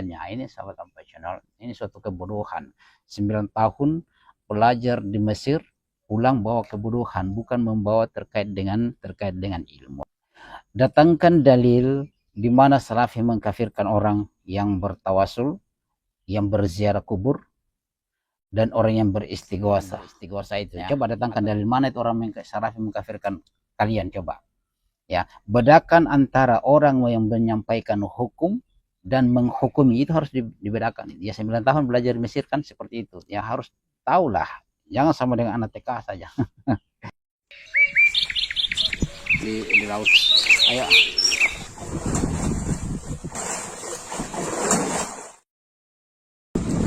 Ini sahabat profesional, ini suatu kebodohan. 9 tahun belajar di Mesir, pulang bawa kebodohan, bukan membawa terkait dengan ilmu. Datangkan dalil di mana Salafi mengkafirkan orang yang bertawasul, yang berziarah kubur, dan orang yang beristighosa. Istighosa itu ya. Coba datangkan dalil mana itu orang Salafi mengkafirkan kalian, coba. Ya, bedakan antara orang yang menyampaikan hukum dan menghukumi, itu harus dibedakan. Ya, 9 tahun belajar di Mesir kan seperti itu. Ya, harus tahulah. Jangan sama dengan anak TK saja. di laut. Ayo.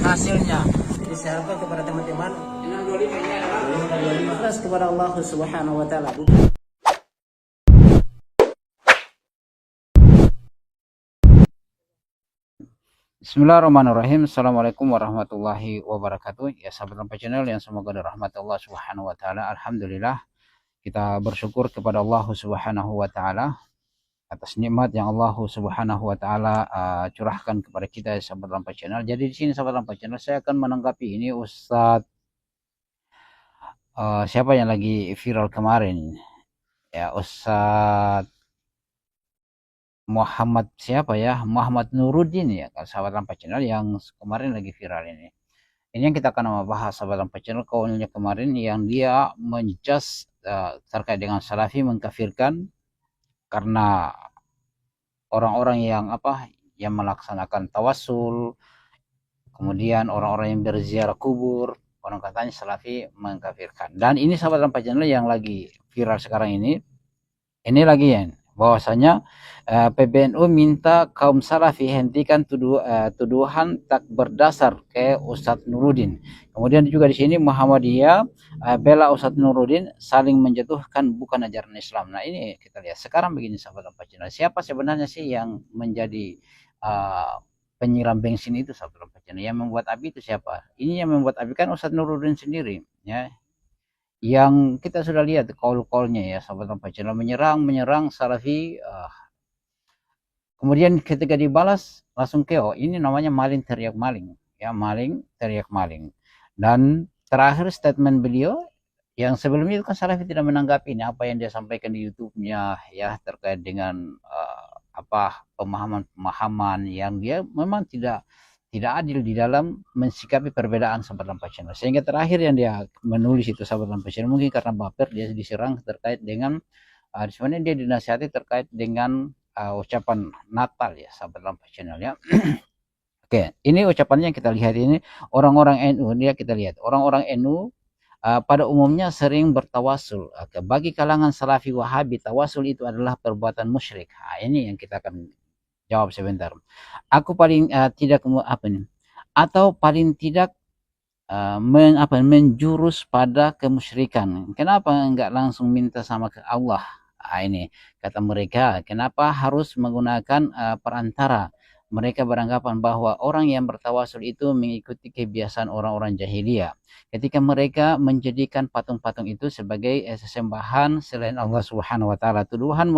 Hasilnya diserahkan kepada teman-teman. 25 kepada Allah Subhanahu wa taala. Bismillahirrahmanirrahim. Assalamualaikum warahmatullahi wabarakatuh. Ya, sahabat Lampa Channel yang semoga dirahmati Allah Subhanahu wa taala. Alhamdulillah, kita bersyukur kepada Allah Subhanahu wa taala atas nikmat yang Allah Subhanahu wa taala curahkan kepada kita, sahabat Lampa Channel. Jadi di sini sahabat Lampa Channel, saya akan menanggapi ini Ustadz siapa yang lagi viral kemarin? Ya, Ustadz Muhammad siapa ya? Muhammad Nuruddin ya, sahabat Lampa Channel, yang kemarin lagi viral ini. Ini yang kita akan membahas, sahabat Lampa Channel, kaulnya kemarin yang dia menjas terkait dengan Salafi, mengkafirkan karena orang-orang yang yang melaksanakan tawasul, kemudian orang-orang yang berziarah kubur, orang katanya Salafi mengkafirkan. Dan ini sahabat Lampa Channel yang lagi viral sekarang ini lagi ya, bahwasanya PBNU minta kaum Salafi hentikan tuduhan tak berdasar ke Ustadz Nuruddin. Kemudian juga di sini Muhammadiyah bela Ustadz Nuruddin, saling menjatuhkan, bukan ajaran Islam. Nah, ini kita lihat sekarang begini, sahabat Lampa Channel. Siapa sebenarnya sih yang menjadi penyiram bensin itu, sahabat Lampa Channel? Yang membuat api itu siapa? Ini yang membuat api kan Ustadz Nuruddin sendiri ya. Yang kita sudah lihat kaul-kaulnya ya, sahabat Lampa Channel, menyerang Salafi. Kemudian ketika dibalas langsung KO. Ini namanya maling teriak maling ya, maling teriak maling. Dan terakhir statement beliau yang sebelumnya itu kan Salafi tidak menanggapi ini apa yang dia sampaikan di YouTube-nya ya, terkait dengan pemahaman yang dia memang tidak adil di dalam mensikapi perbedaan, sahabat Lampa Channel. Sehingga terakhir yang dia menulis itu, sahabat Lampa Channel, mungkin karena baper dia diserang terkait dengan sebenarnya dia dinasihati terkait dengan ucapan Natal ya, sahabat Lampa Channel ya. Oke, ini ucapannya yang kita lihat ini, orang-orang NU dia, kita lihat orang-orang NU pada umumnya sering bertawasul. Bagi kalangan Salafi Wahabi, tawasul itu adalah perbuatan musyrik. Ini yang kita akan jawab sebentar. Aku paling tidak atau paling tidak menjurus pada kemusyrikan. Kenapa enggak langsung minta sama ke Allah? Ini kata mereka, kenapa harus menggunakan perantara? Mereka beranggapan bahwa orang yang bertawasul itu mengikuti kebiasaan orang-orang jahiliyah. Ketika mereka menjadikan patung-patung itu sebagai sesembahan selain Allah Subhanahu wa taala. Tuduhan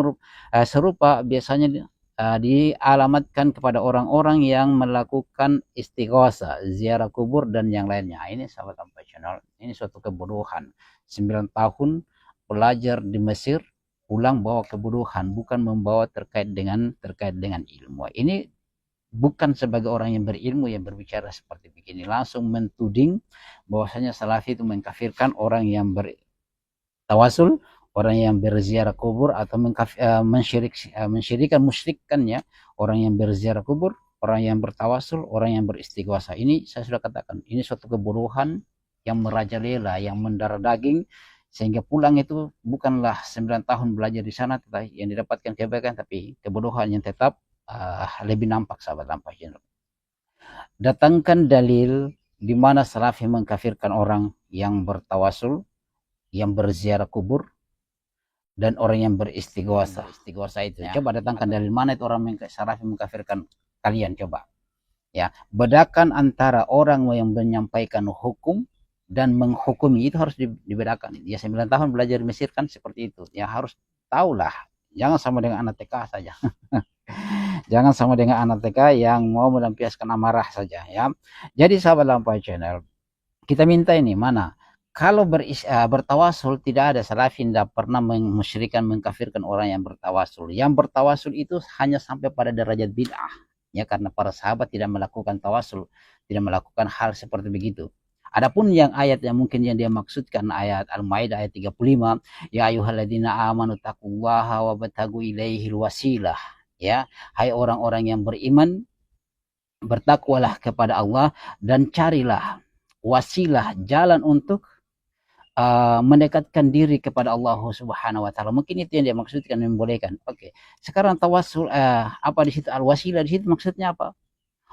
serupa biasanya dialamatkan kepada orang-orang yang melakukan istighosa, ziarah kubur dan yang lainnya. Ini sahabat Lampa Channel, ini suatu kebodohan. 9 tahun belajar di Mesir, pulang bawa kebodohan, bukan membawa terkait dengan ilmu. Ini bukan sebagai orang yang berilmu yang berbicara seperti begini, langsung mentuding bahwasanya Salafi itu mengkafirkan orang yang bertawasul, orang yang berziarah kubur, atau musyrikkan ya, orang yang berziarah kubur, orang yang bertawasul, orang yang beristighosa. Ini saya sudah katakan, ini suatu kebodohan yang merajalela, yang mendarah daging, sehingga pulang itu bukanlah 9 tahun belajar di sana tetapi yang didapatkan kebaikan, tapi kebodohan yang tetap lebih nampak, sahabat Lampa Channel. Datangkan dalil di mana Salafi mengkafirkan orang yang bertawasul, yang berziarah kubur, dan orang yang beristighosa. Istighosa itu ya. Coba datangkan dalil mana itu orang Salafi mengkafirkan kalian, coba. Ya, bedakan antara orang yang menyampaikan hukum dan menghukumi, itu harus dibedakan. Ya, 9 tahun belajar di Mesir kan seperti itu. Ya, harus tahulah. Jangan sama dengan anak TK saja. Jangan sama dengan anak TK yang mau melampiaskan amarah saja ya. Jadi sahabat Lampai Channel, kita minta ini mana? Kalau bertawasul, tidak ada salafi tidak pernah memusyrikan, mengkafirkan orang yang bertawasul. Yang bertawasul itu hanya sampai pada derajat bid'ah. Ya, karena para sahabat tidak melakukan tawasul, tidak melakukan hal seperti begitu. Adapun yang ayat yang mungkin yang dia maksudkan ayat Al-Maidah ayat 35, ya ayyuhalladzina amanu taqullaha wa batagu ilaihil wasilah. Ya, hai orang-orang yang beriman, bertakwalah kepada Allah dan carilah wasilah, jalan untuk mendekatkan diri kepada Allah Subhanahu wa taala. Mungkin itu yang dia maksudkan membolehkan. Oke. Sekarang tawasul apa di situ al-wasilah di situ maksudnya apa?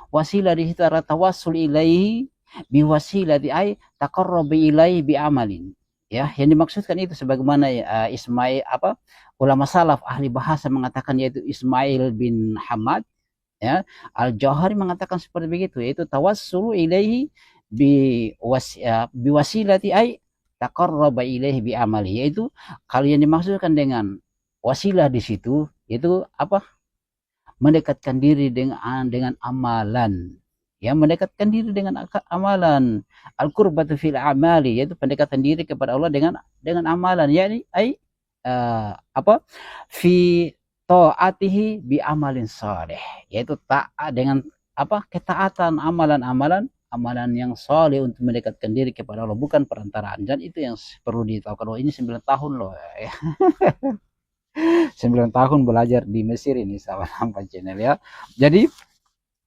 Wasilah di situ adalah tawassul ilaihi biwasilati ay taqarrab ilaihi bi amalin. Ya, yang dimaksudkan itu sebagaimana Ismail ulama salaf ahli bahasa mengatakan, yaitu Ismail bin Hamad ya, Al-Jauhari mengatakan seperti begitu, yaitu tawassul ilaihi biwasilati ay taqarraba ilaihi bi amali, yaitu kalau yang dimaksudkan dengan wasilah di situ itu apa? Mendekatkan diri dengan amalan. Ya, mendekatkan diri dengan amalan. Al-qurbatu fil amali, yaitu pendekatan diri kepada Allah dengan amalan. Yani apa? Fi ta'atihi bi amalin saleh, yaitu taat dengan apa? Ketaatan, amalan yang soleh untuk mendekatkan diri kepada Allah, bukan perantaraan. Dan itu yang perlu ditahu. Kalau ini 9 tahun loh ya. 9 tahun belajar di Mesir ini sahabat Lampai Channel ya. Jadi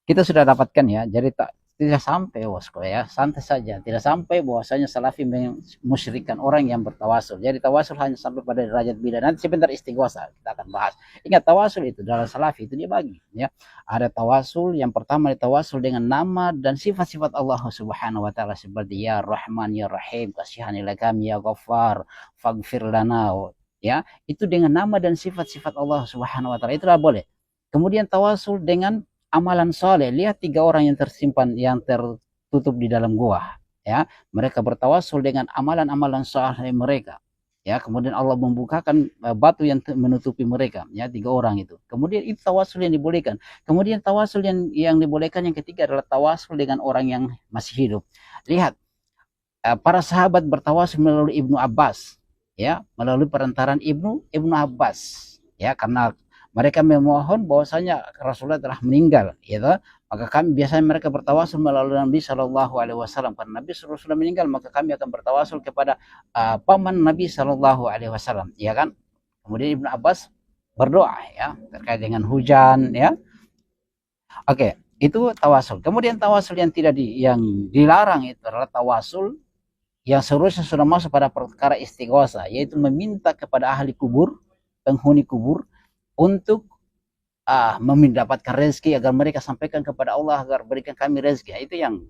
kita sudah dapatkan ya. Jadi tidak sampai bosku ya, santai saja, tidak sampai bahwasanya salafi memusyrikkan orang yang bertawasul. Jadi tawasul hanya sampai pada derajat bid'ah. Nanti sebentar istighosa kita akan bahas. Ingat, tawasul itu dalam salafi itu dia bagi ya. Ada tawasul yang pertama, tawasul dengan nama dan sifat-sifat Allah Subhanahu wa taala, seperti ya Rahman ya Rahim, kasihanilah kami, ya Ghaffar faghfir lana. Ya, itu dengan nama dan sifat-sifat Allah Subhanahu wa taala, itu boleh. Kemudian tawasul dengan amalan soleh. Lihat 3 orang yang tersimpan, yang tertutup di dalam gua ya, mereka bertawasul dengan amalan-amalan soleh mereka ya. Kemudian Allah membukakan batu yang menutupi mereka ya, 3 orang itu. Kemudian itu tawasul yang dibolehkan. Kemudian tawasul yang dibolehkan yang ketiga adalah tawasul dengan orang yang masih hidup. Lihat, para sahabat bertawasul melalui Ibnu Abbas ya, melalui perantaran Ibnu Abbas ya, karena mereka memohon bahwasanya Rasulullah telah meninggal, gitu. Maka kami biasanya mereka bertawasul melalui Nabi Shallallahu Alaihi Wasallam. Karena Nabi Rasulullah meninggal, maka kami akan bertawasul kepada paman Nabi Shallallahu Alaihi Wasallam, ya kan? Kemudian Ibnu Abbas berdoa ya terkait dengan hujan, ya. Oke, itu tawasul. Kemudian tawasul yang yang dilarang itu adalah tawasul yang seharusnya sudah masuk pada perkara istighosa, yaitu meminta kepada ahli kubur, penghuni kubur, untuk mendapatkan rezeki, agar mereka sampaikan kepada Allah agar berikan kami rezeki. Itu yang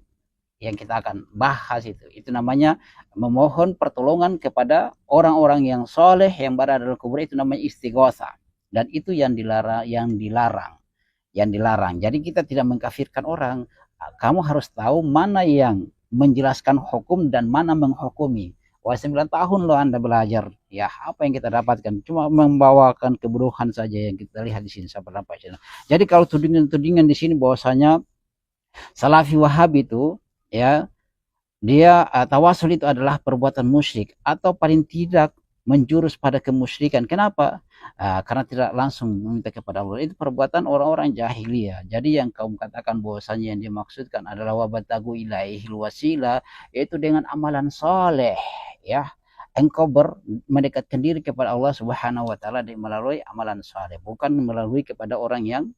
kita akan bahas. Itu namanya memohon pertolongan kepada orang-orang yang soleh yang berada dalam kubur, itu namanya istighosa. Dan itu yang dilarang. Jadi kita tidak mengkafirkan orang. Kamu harus tahu mana yang menjelaskan hukum dan mana menghukumi. Wah, 9 tahun loh Anda belajar. Ya, apa yang kita dapatkan? Cuma membawakan kebodohan saja yang kita lihat di sini, sahabat Lampai Channel. Jadi kalau tudingan-tudingan di sini bahwasanya Salafi Wahabi itu ya, dia tawasul itu adalah perbuatan musyrik atau paling tidak menjurus pada kemusyrikan. Kenapa? Karena tidak langsung meminta kepada Allah. Itu perbuatan orang-orang jahiliyah. Jadi yang kaum katakan bahwasanya yang dimaksudkan adalah wabatagu ilaihil wasilah, yaitu dengan amalan soleh ya. Engkau mendekatkan diri kepada Allah Subhanahu wa taala melalui amalan soleh, bukan melalui kepada orang yang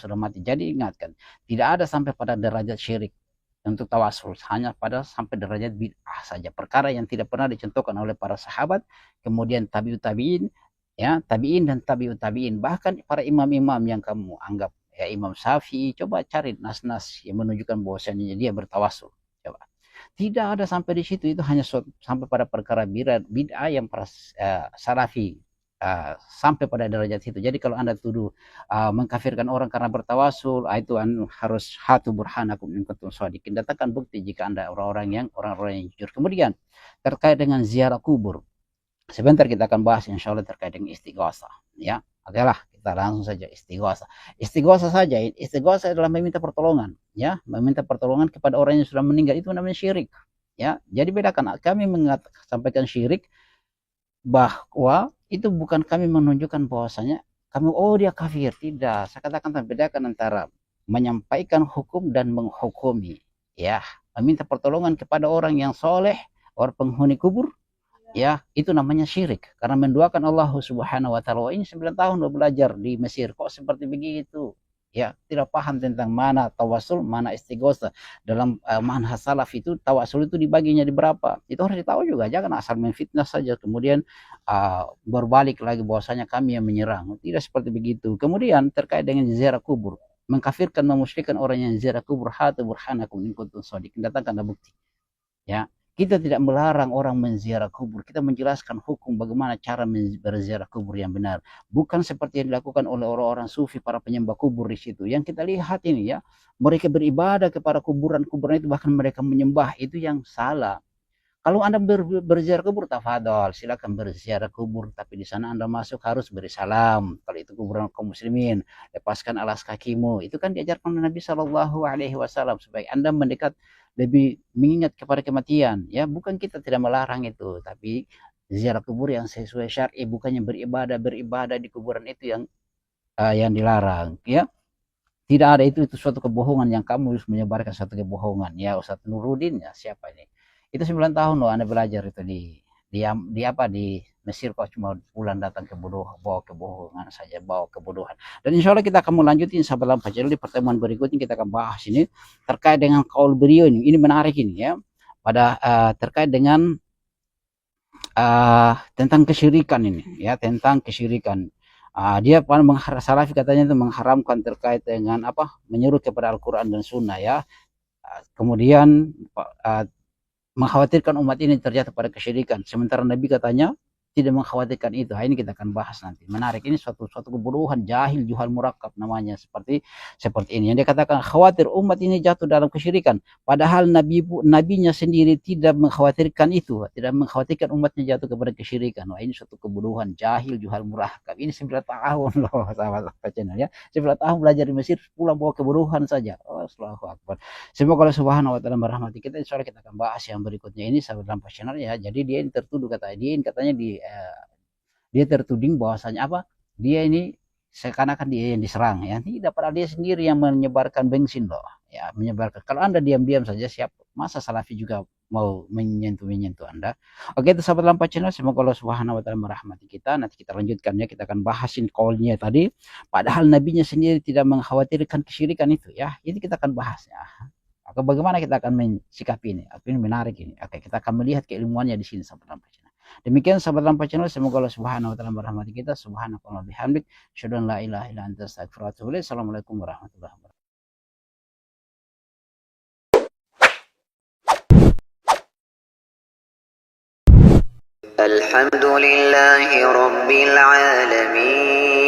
sudah mati. Jadi ingatkan, tidak ada sampai pada derajat syirik untuk tawasul, hanya pada sampai derajat bid'ah saja, perkara yang tidak pernah dicontohkan oleh para sahabat, kemudian tabi'in ya, tabi'in dan tabi'ut tabi'in, bahkan para imam-imam yang kamu anggap ya, Imam Syafi'i, coba cari nas-nas yang menunjukkan bahwasanya dia bertawasul. Coba, tidak ada sampai di situ. Itu hanya sampai pada perkara bid'ah yang para salafi sampai pada derajat itu. Jadi kalau Anda tuduh mengkafirkan orang karena bertawasul, itu harus hatu burhanakum in kuntum shadiqin. Datangkan bukti jika Anda orang-orang yang jujur. Kemudian terkait dengan ziarah kubur, sebentar kita akan bahas insyaallah terkait dengan istighosa ya. Oke lah, kita langsung saja istighosa. Istighosa saja, istighosa adalah meminta pertolongan, ya, meminta pertolongan kepada orang yang sudah meninggal, itu namanya syirik. Ya, jadi bedakan. Kami sampaikan syirik bahwa itu bukan kami menunjukkan bahwasanya kami dia kafir, tidak. Saya katakan bedakan antara menyampaikan hukum dan menghukumi. Ya, meminta pertolongan kepada orang yang soleh, orang penghuni kubur, ya, itu namanya syirik. Karena menduakan Allah Subhanahu wa taala. Ini 9 tahun lo belajar di Mesir, kok seperti begitu? Ya, tidak paham tentang mana tawasul, mana istighosa. Dalam manhaj salaf itu tawasul itu dibaginya di berapa? Itu harus ditahu juga. Jangan asal menfitnah saja kemudian berbalik lagi bahwasanya kami yang menyerang. Tidak seperti begitu. Kemudian terkait dengan ziarah kubur, mengkafirkan, memusyrikan orang yang ziarah kubur, hatu burhanakum in kuntum shadiqin. Datangkanlah bukti. Ya, kita tidak melarang orang menziarah kubur. Kita menjelaskan hukum bagaimana cara berziarah kubur yang benar. Bukan seperti yang dilakukan oleh orang-orang sufi, para penyembah kubur di situ. Yang kita lihat ini ya, mereka beribadah kepada kuburan-kuburan itu, bahkan mereka menyembah, itu yang salah. Kalau Anda berziarah kubur, tafadhol, silakan berziarah kubur, tapi di sana Anda masuk harus beri salam. Kalau itu kuburan kaum muslimin, lepaskan alas kakimu. Itu kan diajarkan oleh Nabi Shallallahu Alaihi Wasallam supaya Anda mendekat, lebih mengingat kepada kematian. Ya, bukan kita tidak melarang itu, tapi ziarah kubur yang sesuai syar'i, bukannya beribadah di kuburan itu yang dilarang. Ya, tidak ada itu suatu kebohongan yang kamu harus menyebarkan suatu kebohongan. Ya, Ustaz Nuruddin, ya siapa ini? Itu 9 tahun loh Anda belajar itu di Mesir, kok cuma pulang datang bawa kebohongan saja, bawa kebodohan. Dan insya Allah kita akan melanjutin sahabat lampa channel di pertemuan berikutnya. Kita akan bahas ini terkait dengan kaul beliau ini. Ini menarik ini ya, pada terkait dengan tentang kesyirikan ini ya, tentang kesyirikan. Dia Salafi katanya itu mengharamkan terkait dengan menyuruh kepada Al-Quran dan Sunnah ya. Kemudian mengkhawatirkan umat ini terjatuh pada kesyirikan, sementara Nabi katanya tidak mengkhawatirkan itu. Ini kita akan bahas nanti. Menarik, ini suatu kebodohan, jahil, juhal murakkab namanya, seperti ini. Yang dia katakan khawatir umat ini jatuh dalam kesyirikan, padahal nabinya sendiri tidak mengkhawatirkan itu, tidak mengkhawatirkan umatnya jatuh kepada kesyirikan. Wah, ini suatu kebodohan, jahil, juhal murakkab. Ini 9 tahun loh sahabat channel ya. 9 tahun belajar di Mesir, pulang bawa kebodohan saja. Allahu Akbar. Semoga Allah Subhanahu wa taala merahmati kita. Insyaallah kita akan bahas yang berikutnya ini sahabat lampa channel ya. Jadi dia ini tertuduh katanya dia tertuding bahwasanya dia ini seakan-akan dia yang diserang ya. Tidak, padahal dia sendiri yang menyebarkan bensin loh ya, menyebarkan. Kalau Anda diam-diam saja, siap masa Salafi juga mau menyentuh Anda. Oke, itu sahabat lampa channel, semoga Allah Subhanahu wa taala merahmati kita. Nanti kita lanjutkan ya, kita akan bahasin kaulnya tadi, padahal nabinya sendiri tidak mengkhawatirkan kesyirikan itu ya. Ini kita akan bahas ya. Bagaimana kita akan mensikapi ini? Ini menarik ini. Oke, kita akan melihat keilmuannya di sini sahabat lampa channel. Demikian sahabat lampa channel, semoga Allah Subhanahu wa taala merahmati kita. Subhanallahi bihamdik, asyhadu an la ilaha illa anta, astaghfiruka wa atubu ilaik. Assalamualaikum warahmatullahi wabarakatuh. الحمد لله رب العالمين